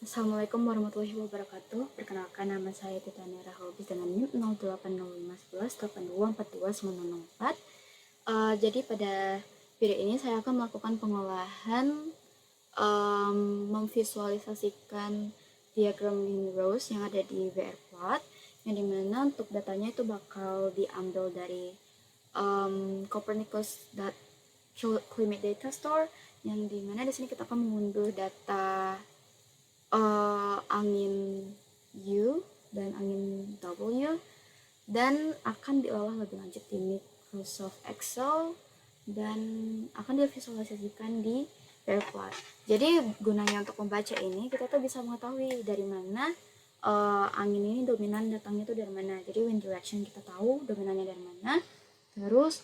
Assalamualaikum warahmatullahi wabarakatuh. Perkenalkan, nama saya Titania Rahalbis dengan NIM 080511824294. Jadi pada video ini saya akan melakukan pengolahan memvisualisasikan diagram Win-Rose yang ada di VRPlot, yang dimana untuk datanya itu bakal diambil dari Copernicus.climate data store, yang dimana di sini kita akan mengunduh data angin U dan angin W, dan akan diolah lebih lanjut di Microsoft Excel dan akan divisualisasikan di VRPlot. Jadi gunanya untuk membaca ini, kita tuh bisa mengetahui dari mana angin ini dominan datangnya tuh dari mana. Jadi wind direction kita tahu dominannya dari mana. Terus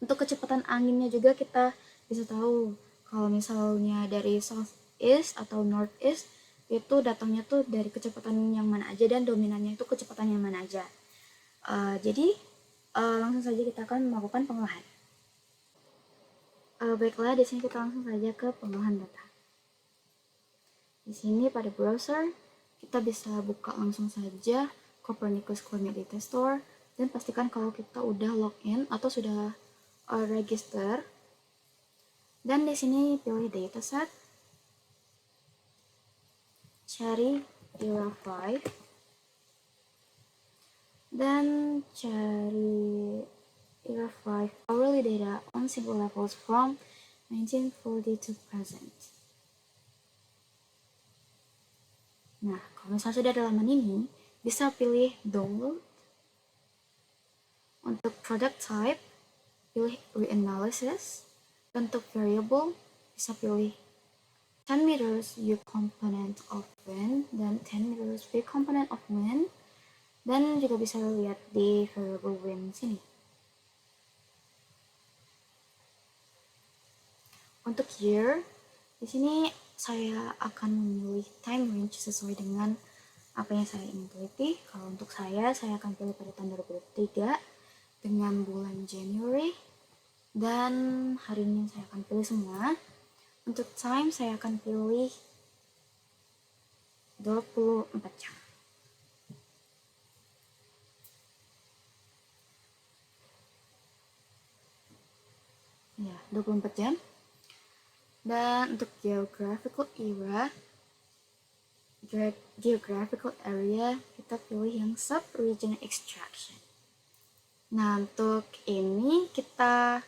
untuk kecepatan anginnya juga kita bisa tahu. Kalau misalnya dari southeast atau northeast, itu datangnya tuh dari kecepatan yang mana aja dan dominannya itu kecepatan yang mana aja. Jadi langsung saja kita akan melakukan pengolahan. Baiklah, di sini kita langsung saja ke pengolahan data. Di sini pada browser kita bisa buka langsung saja Copernicus Climate Data Store, dan pastikan kalau kita udah login atau sudah register. Dan di sini pilih dataset, cari era 5, dan cari era 5 hourly data on single levels from 1940 to present. Nah, kalau misalnya sudah ada laman ini, bisa pilih download. Untuk product type, pilih reanalysis. Untuk variable, bisa pilih 10 meters U component of wind dan 10 meters V component of wind, dan juga bisa lihat di variable wind sini. Untuk year, di sini saya akan memilih time range sesuai dengan apa yang saya ingin teliti. Kalau untuk saya akan pilih pada tahun 2023 dengan bulan January, dan harinya saya akan pilih semua. Untuk time saya akan pilih 24 jam. Ya, 24 jam. Dan untuk geographical area, kita pilih yang sub-region extraction. Nah, untuk ini kita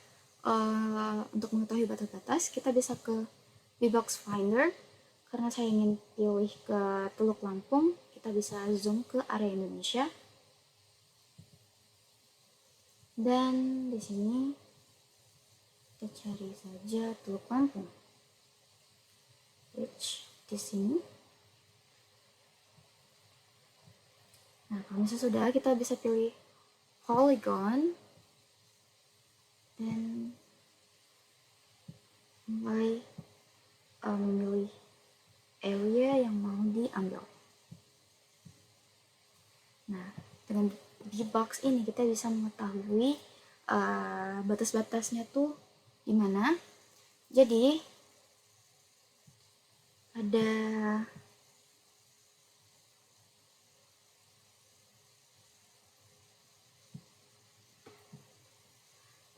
untuk mengetahui batas-batas, kita bisa ke VBox Finder. Karena saya ingin pilih ke Teluk Lampung, kita bisa zoom ke area Indonesia. Dan di sini kita cari saja Teluk Lampung, which di sini. Nah, kalau misalnya sudah, kita bisa pilih polygon dan mulai memilih area yang mau diambil. Nah, dengan di box ini kita bisa mengetahui batas-batasnya tuh di mana. Jadi ada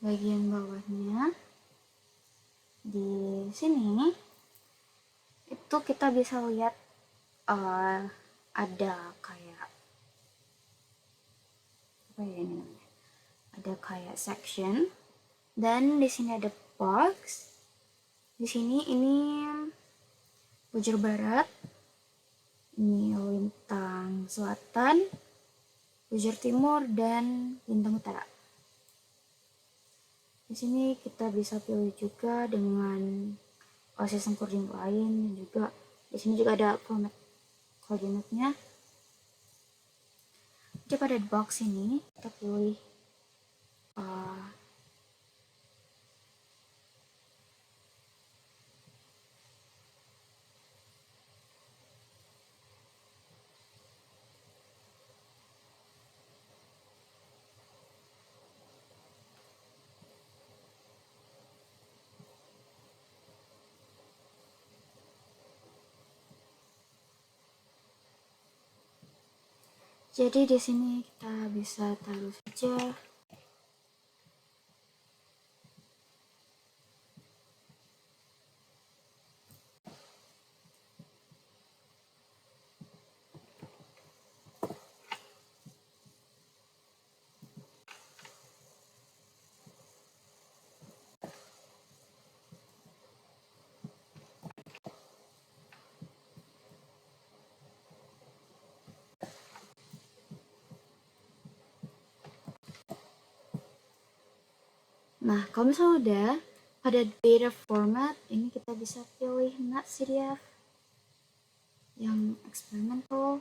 bagian bawahnya di sini, itu kita bisa lihat ada kayak apa ya ini namanya? Ada kayak section, dan di sini ada box. Di sini ini bujur barat, ini lintang selatan, bujur timur, dan lintang utara. Di sini kita bisa pilih juga dengan sistem koordinat lain, dan juga di sini juga ada format koordinatnya. Jadi pada box ini kita pilih Jadi di sini kita bisa taruh saja. Nah, kalau misalnya udah pada data format, ini kita bisa pilih not CDF yang experimental.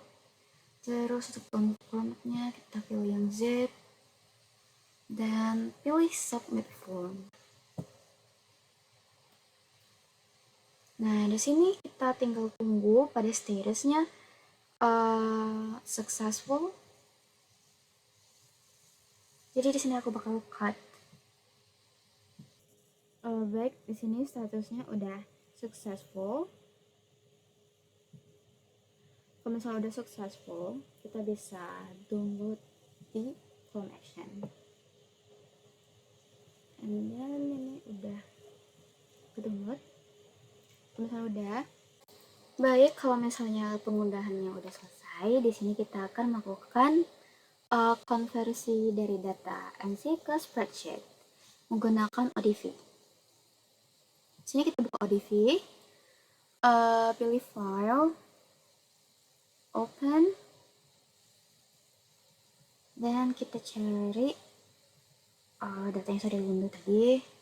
Terus untuk formatnya kita pilih yang zip dan pilih submit form. Nah, di sini kita tinggal tunggu pada statusnya successful. Jadi di sini aku bakal cut. Baik, di sini statusnya udah successful. Kalau misalnya udah successful, kita bisa download di Chrome Action. And then ini udah ke-download. Kalau misalnya udah, baik, kalau misalnya pengundahannya udah selesai, di sini kita akan melakukan konversi dari data MC ke spreadsheet menggunakan ODV. Sini kita buka ODV, pilih file, open, dan kita cari data yang sudah diunduh tadi.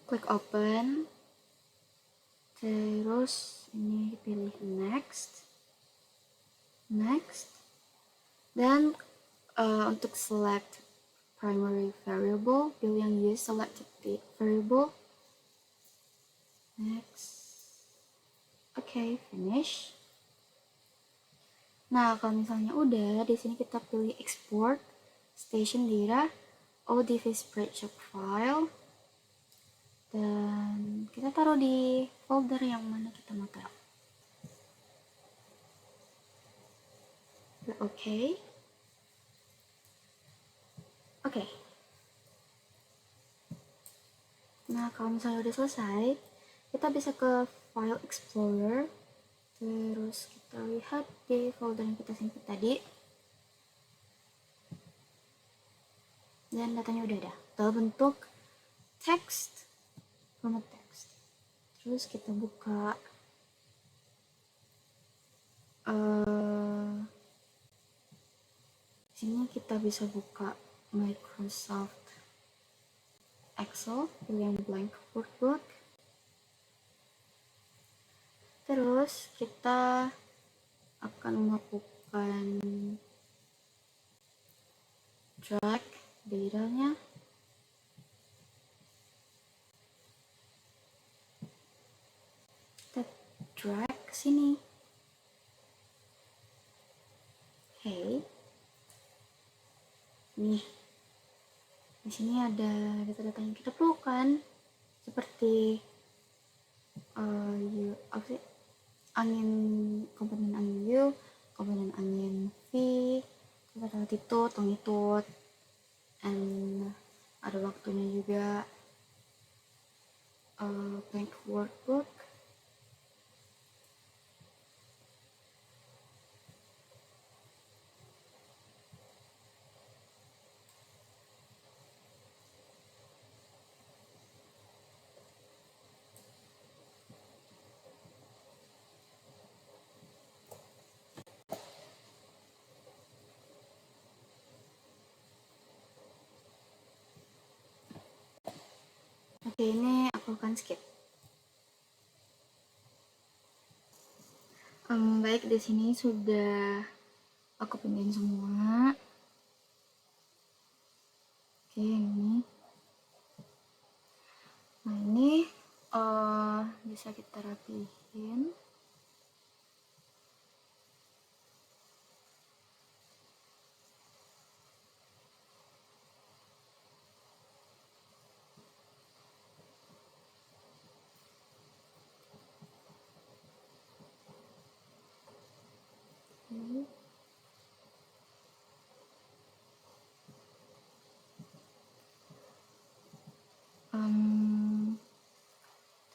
Klik open, terus ini pilih next, dan untuk select primary variable, pilih yang use selected variable, next, oke, finish. Nah, kalau misalnya udah, di sini kita pilih export station data ODV spreadsheet file, dan kita taruh di folder yang mana kita mau taruh. Oke. Nah, kalau misalnya udah selesai, kita bisa ke file explorer, terus kita lihat di folder yang kita simpan tadi, dan datanya udah ada dalam bentuk text, format text. Terus kita buka sini kita bisa buka Microsoft Excel, pilih yang blank workbook. Terus kita akan melakukan drag datanya. Kita drag ke sini. Oke. Nih, di sini ada data-data yang kita perlukan, seperti angin, komponen angin U, komponen angin V, kita latitude, longitude, and ada waktunya juga, blank workbook. Oke, ini aku akan skip. Baik, di sini sudah aku pindahin semua. Oke, ini. Nah, ini bisa kita rapihin.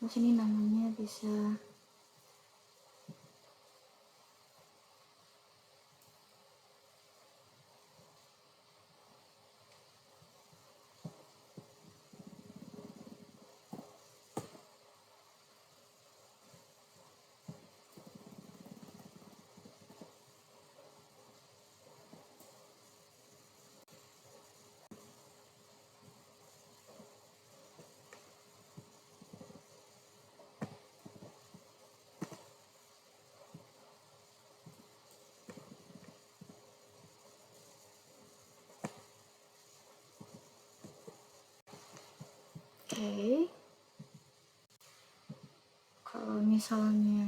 Terus ini namanya bisa oke. Kalau misalnya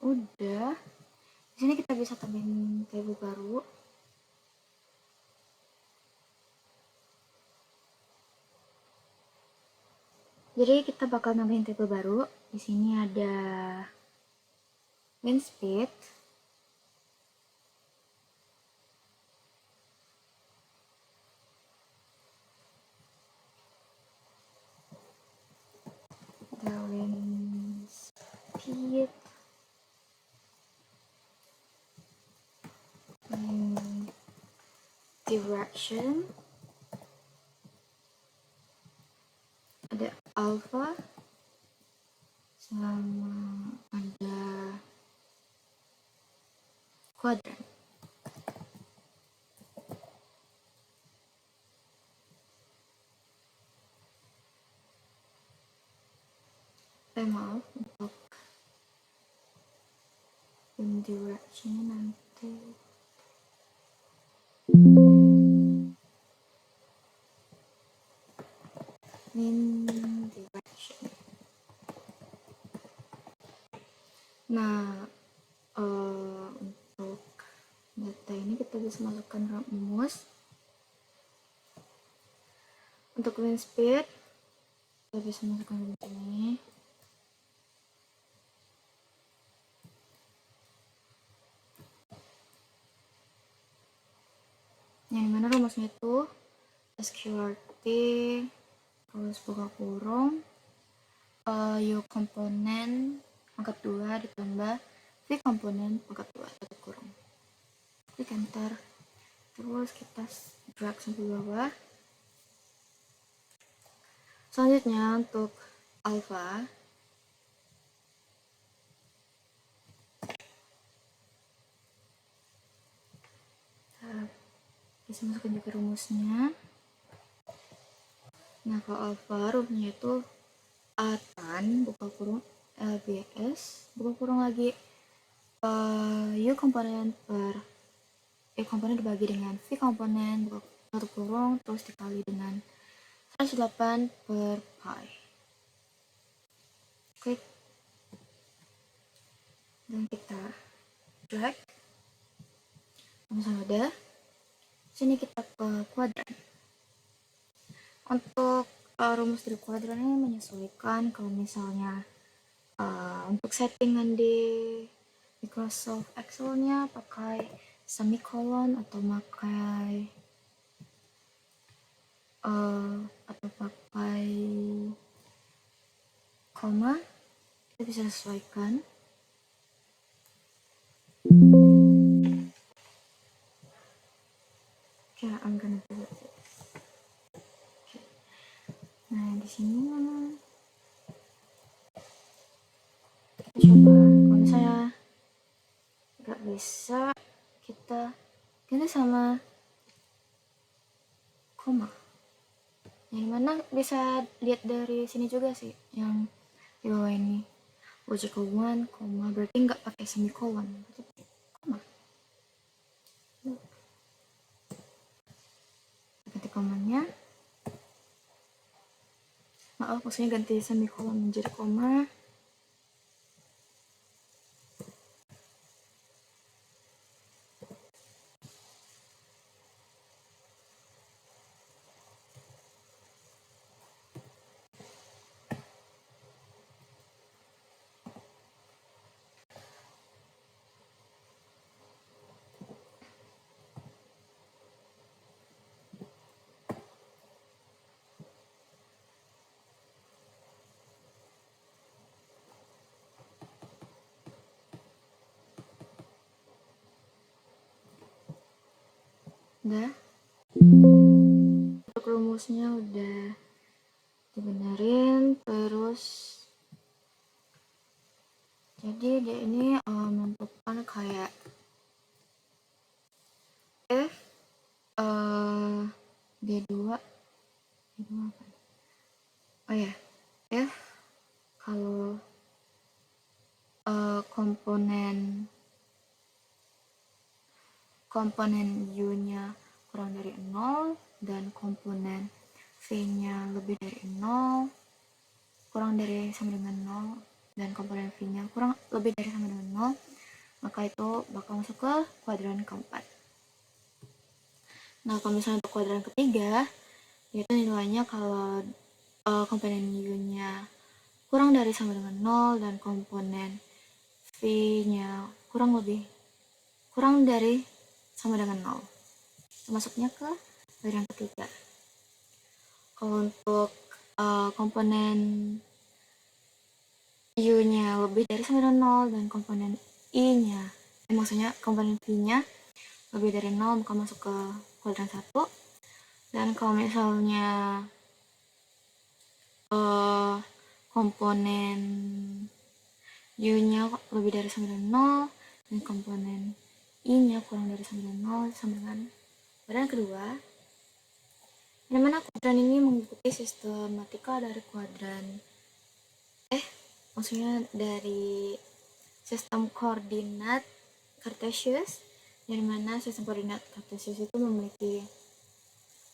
udah, di sini kita bisa tambahin table baru. Jadi kita bakal nambahin table baru. Di sini ada wind speed, the wind speed, direction, ada alpha, sama ada quadrant. Maaf, untuk wind direction nanti wind direction. Nah, untuk data ini kita bisa masukkan rumus. Untuk wind speed kita bisa masukkan rumus ini. Yang mana rumusnya itu SQRT terus buka kurung U komponen pangkat 2 ditambah V komponen pangkat 2 tutup kurung. Klik enter. Terus kita drag sampai bawah. Selanjutnya untuk alpha, bisa masukkan juga rumusnya. Nah, kalau alpha rumusnya itu A-tan buka kurung LBS buka kurung lagi U komponen per E komponen dibagi dengan V komponen buka tutup kurung terus dikali dengan 108 per pi. Klik dan kita drag. Misalnya udah, sini kita ke kuadran. Untuk rumus dari kuadran ini menyesuaikan. Kalau misalnya untuk settingan di Microsoft Excel-nya pakai semicolon atau pakai koma, kita bisa sesuaikan. Okay, I'm gonna do it. Okay. Nah, di sini kita coba. Kalau misalnya nggak bisa, kita ganti sama koma. Yang mana bisa lihat dari sini juga sih, yang di bawah ini. Logical one, koma, berarti nggak pakai semicolon, berarti pakai koma. Ganti komanya. Maaf, maksudnya ganti semicolon menjadi koma. Udah. Untuk rumusnya udah dibenerin, terus jadi dia ini menentukan kayak if D2 apa? Oh ya, if kalau komponen U-nya kurang dari 0 dan komponen V-nya lebih dari 0, kurang dari sama dengan 0, dan komponen V-nya kurang lebih dari sama dengan 0, maka itu bakal masuk ke kuadran keempat. Nah, kalau misalnya untuk kuadran ketiga, yaitu nilainya kalau komponen U-nya kurang dari sama dengan 0 dan komponen V-nya kurang dari sama dengan 0. Masuknya ke kuadran ketiga. Kalau untuk komponen U-nya lebih dari sama dengan 0 dan komponen I-nya, maksudnya komponen V-nya lebih dari 0, maka masuk ke kuadran 1. Dan kalau misalnya komponen U-nya lebih dari sama dengan 0 dan komponen I-nya kurang dari sama dengan 0, sama dengan kuadran kedua. Yang mana kuadran ini mengikuti sistematika dari maksudnya dari sistem koordinat Cartesius, yang mana sistem koordinat Cartesius itu memiliki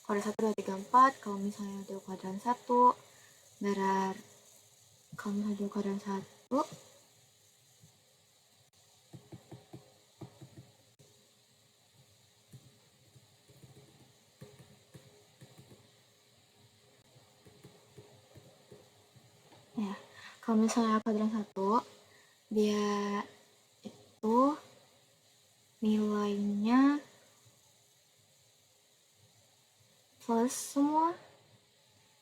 kuadran 1, 2, 3, 4. Kalau misalnya di kuadran 1, kalau misalnya di kuadran 1 ya, kalau misalnya kuadran 1 dia itu nilainya plus semua.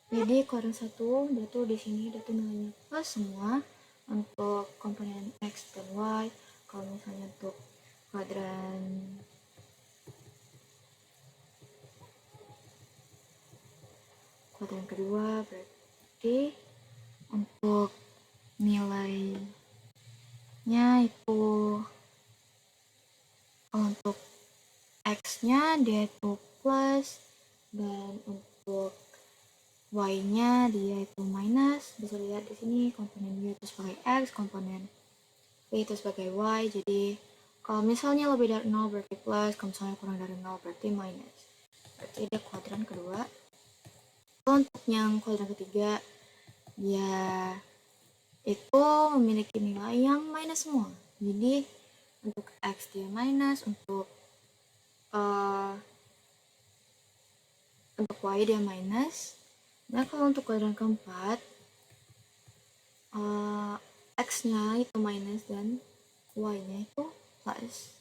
Jadi kuadran 1 dia tuh di sini dia tuh nilainya plus semua untuk komponen X dan Y. Kalau misalnya untuk kuadran kedua berarti untuk nilainya itu untuk X-nya dia itu plus, dan untuk Y-nya dia itu minus. Bisa lihat di sini komponen Y itu sebagai X, komponen V itu sebagai Y. Jadi kalau misalnya lebih dari 0 berarti plus, kalau misalnya kurang dari 0 berarti minus. Berarti dia kuadran kedua. Untuk yang kuadran ketiga, dia itu memiliki nilai yang minus semua. Jadi untuk X dia minus, untuk Y dia minus. Nah, kalau untuk kuadran keempat, X-nya itu minus dan Y-nya itu plus.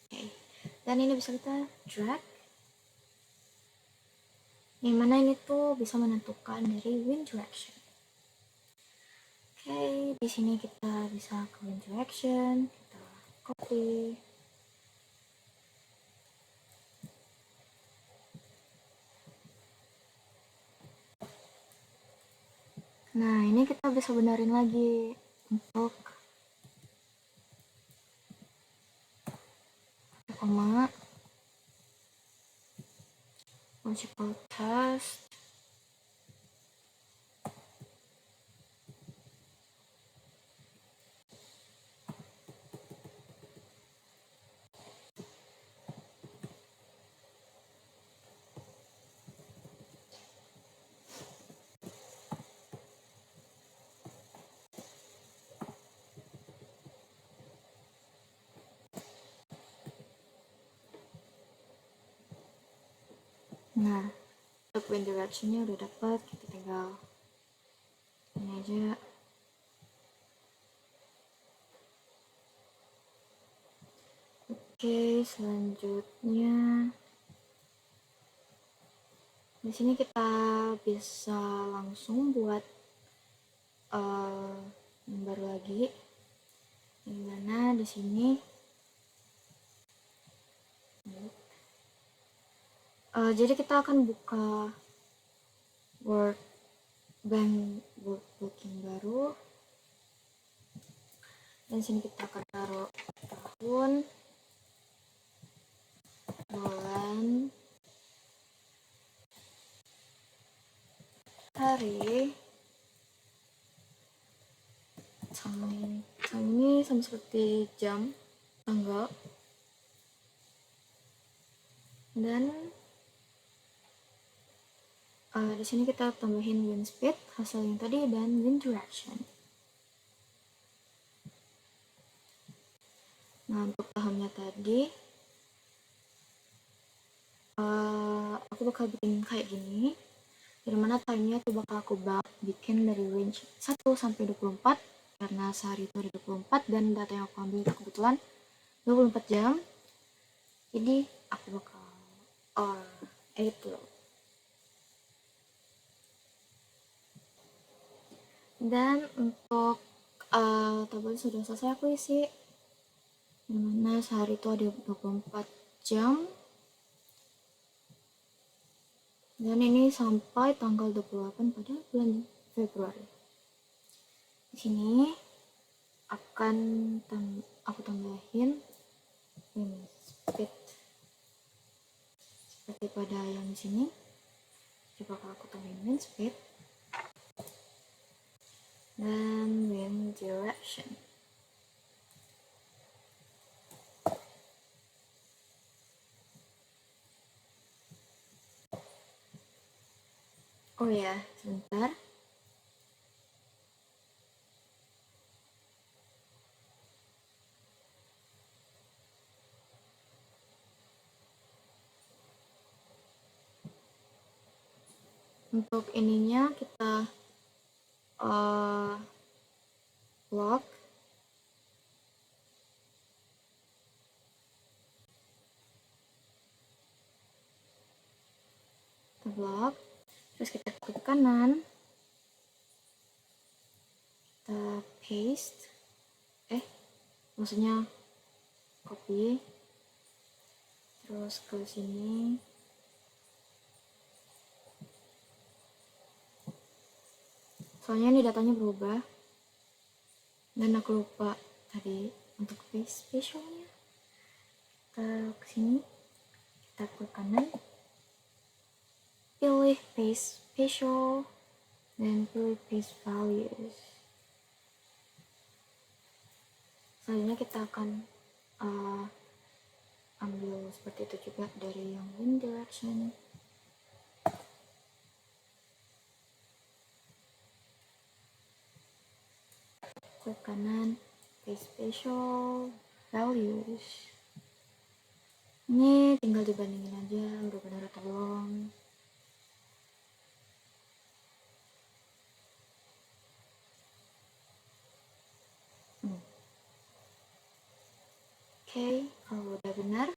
Oke. Dan ini bisa kita drag, yang mana ini tuh bisa menentukan dari wind direction. Oke, di sini kita bisa ke wind direction, kita copy. Nah, ini kita bisa benerin lagi untuk logical test. Nah, untuk wind directionnya udah dapat, kita tinggal ini aja. Oke, selanjutnya di sini kita bisa langsung buat gambar lagi, dimana di sini jadi kita akan buka workbook yang baru, dan sini kita akan taruh tahun, bulan, hari, time ini sama seperti jam, tanggal, dan di sini kita tambahin wind speed hasil yang tadi dan wind direction. Nah, untuk tahunnya tadi aku bakal bikin kayak gini, dimana time-nya tuh bakal aku bikin dari range 1 sampai 24 karena sehari itu ada 24 dan data yang aku ambil itu kebetulan 24 jam. Jadi aku bakal edit dulu. Dan untuk tabel sudah selesai aku isi, dimana sehari itu ada 24 jam, dan ini sampai tanggal 28 pada bulan Februari. Di sini akan aku tambahin wind speed seperti pada yang di sini. Coba kalau aku tambahin wind speed dan wind direction. Oh ya, sebentar. Untuk ininya kita block. Kita block. Terus kita klik kanan. Kita paste. Maksudnya copy. Terus ke sini. Soalnya ini datanya berubah. Dan aku lupa tadi untuk paste spesialnya. Kita ke sini. Kita klik kanan. Pilih paste special dan pilih paste values. Selanjutnya kita akan ambil seperti itu juga dari yang wind direction. Klik kanan, paste special values. Ini tinggal dibandingin aja udah benar atau belum. Oke, kalau udah benar,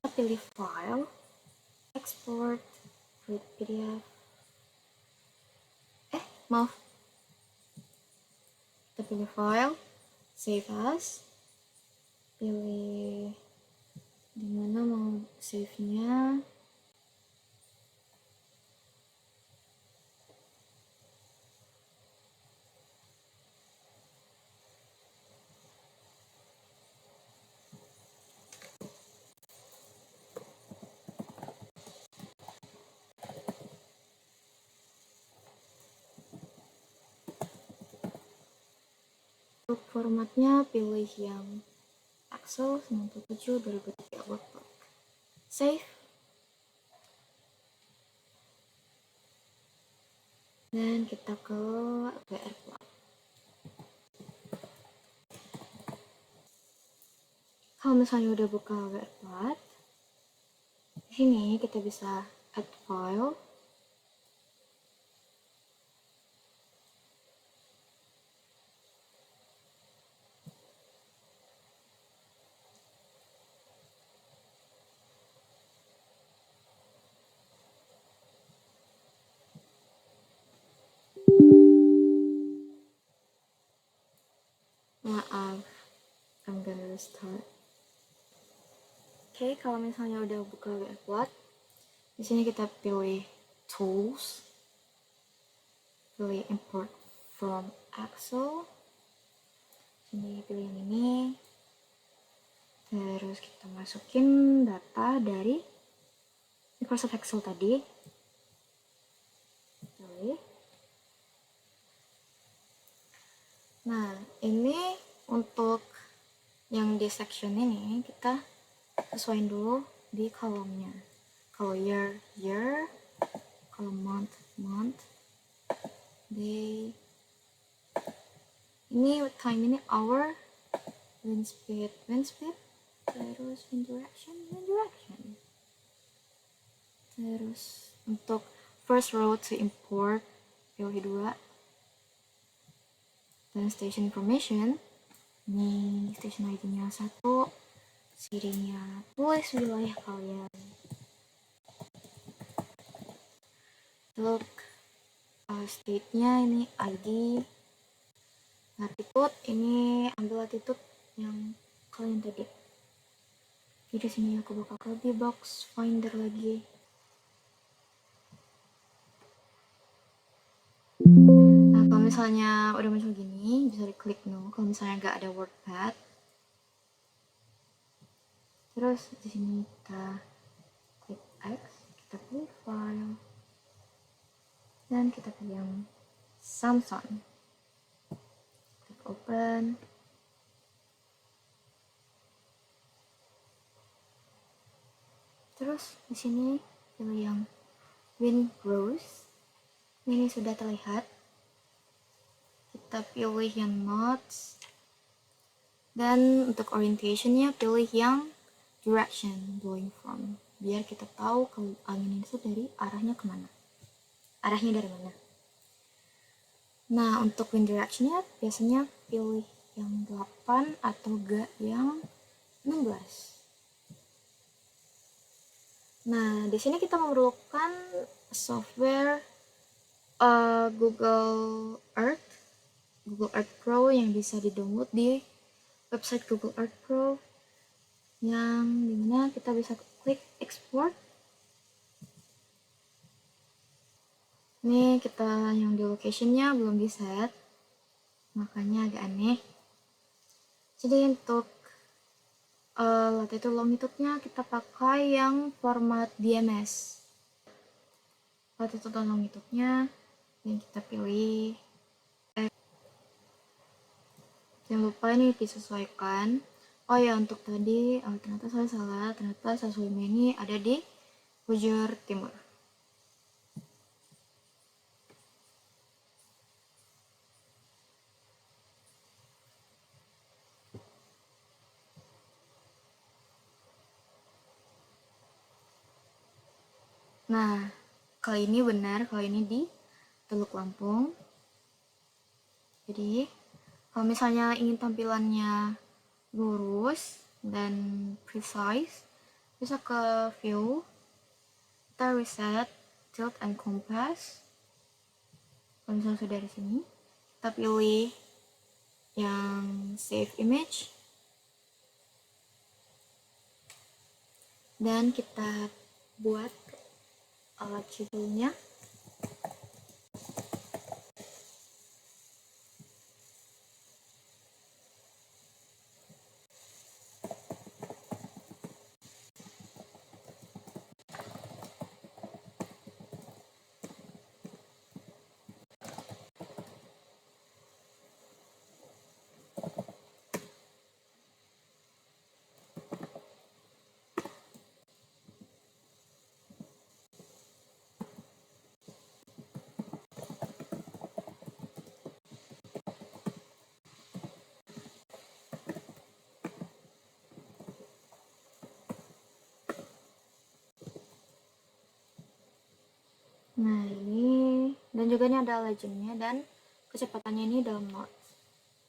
kita pilih file, export, create PDF. Maaf. Kita pilih file, save as, pilih dimana mau save-nya. Untuk formatnya pilih yang Excel 97 2003 workbook. Save. Dan kita ke WR Plot. Kalau misalnya udah buka WR Plot, di sini kita bisa add file. Maaf, I'm gonna restart. Oke, kalau misalnya udah buka WR Plot, di sini kita pilih Tools, pilih Import from Excel. Sini pilih yang ini. Terus kita masukin data dari Microsoft Excel tadi. Pilih. Nah, ini untuk yang di section ini kita sesuaiin dulu di kolomnya. Kalau year, kalau month, day. Ini time ini hour, wind speed, terus wind direction. Terus untuk first row to import, pilih 2. Dan station information, ini station ID-nya 1, serinya tulis wilayah kalian. Untuk state-nya ini ID, latitude ini ambil latitude yang kalian tadi. Jadi di sini aku buka ke box finder lagi. Nah, kalau misalnya udah muncul gini, bisa diklik no. Kalau misalnya nggak ada WordPad, terus di sini kita klik X, kita pilih file, dan kita pilih yang Samsung. Klik open. Terus di sini pilih yang Windows. Ini sudah terlihat. Kita pilih yang notes. Dan untuk orientationnya pilih yang direction blowing from. Biar kita tahu kalau angin itu dari arahnya kemana. Arahnya dari mana. Nah, untuk wind directionnya biasanya pilih yang 8 atau enggak yang 16. Nah, di sini kita memerlukan software Google Earth Pro yang bisa di-download di website Google Earth Pro, yang dimana kita bisa klik export. Ini kita yang di locationnya belum di set, makanya agak aneh. Jadi untuk latitude longitude-nya kita pakai yang format DMS. Latitude dan longitude-nya yang kita pilih. Jangan lupa ini disesuaikan. Oh ya, untuk tadi ternyata saya salah. Ternyata Saswime ini ada di bujur timur. Nah, kali ini benar, kali ini di Teluk Lampung. Jadi, kalau misalnya ingin tampilannya lurus dan precise, bisa ke view, kita reset, tilt and compass. Kalau misalnya sudah di sini, kita pilih yang save image, dan kita buat alat judulnya. Nah ini, dan juga ini ada legendnya dan kecepatannya ini dalam notes.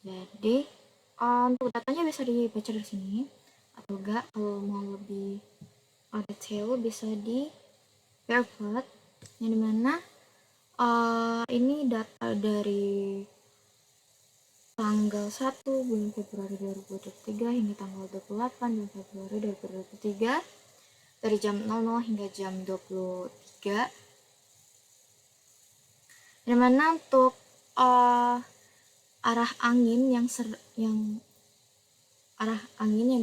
Jadi untuk datanya bisa dibaca dari sini, atau enggak kalau mau lebih detail bisa di Pairplot, yang dimana ini data dari tanggal 1 bulan Februari 2023 hingga tanggal 28 bulan Februari 2023 dari jam 00 hingga jam 23, dimana untuk arah angin yang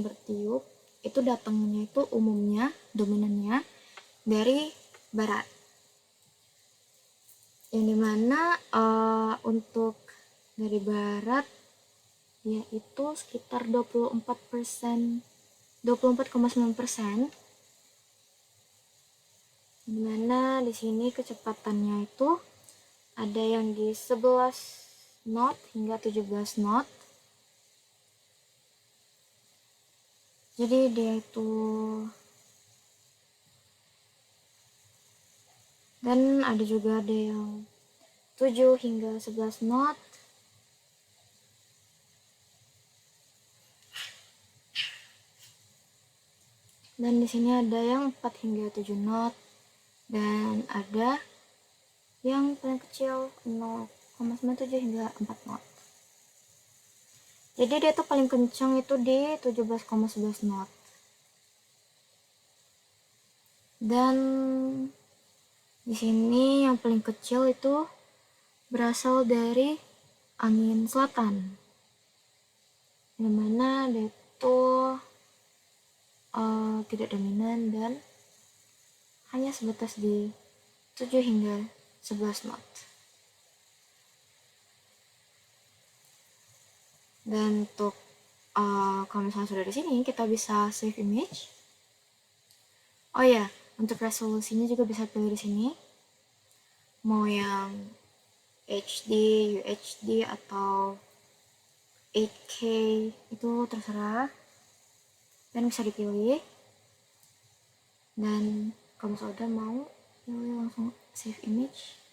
bertiup itu datangnya itu umumnya dominannya dari barat, yang dimana untuk dari barat yaitu sekitar 24,9%, dimana di sini kecepatannya itu ada yang di 11 knot hingga 17 knot. Jadi dia itu, dan ada juga ada yang 7 hingga 11 knot. Dan di sini ada yang 4 hingga 7 knot, dan ada yang paling kecil 0,97 hingga 4 knot. Jadi dia tuh paling kencang itu di 17,11 knot. Dan di sini yang paling kecil itu berasal dari angin selatan, dimana dia itu tidak dominan dan hanya sebatas di 7 hingga 11 knot. Dan untuk kalau misalnya sudah di sini kita bisa save image. Oh ya, untuk resolusinya juga bisa pilih di sini, mau yang HD, UHD atau 8K itu terserah, dan bisa dipilih. Dan kalau misalnya udah mau pilih langsung save image.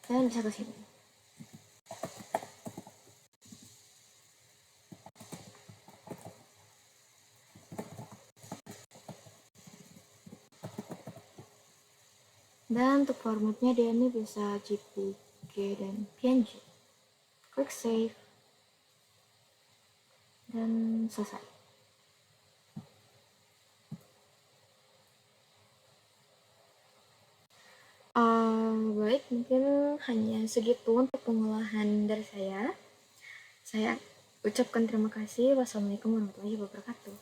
Dan bisa ke sini. Dan untuk formatnya dia ini bisa JPG dan PNG. Klik save dan selesai. Baik, mungkin hanya segitu untuk pengolahan dari saya. Saya ucapkan terima kasih. Wassalamualaikum warahmatullahi wabarakatuh.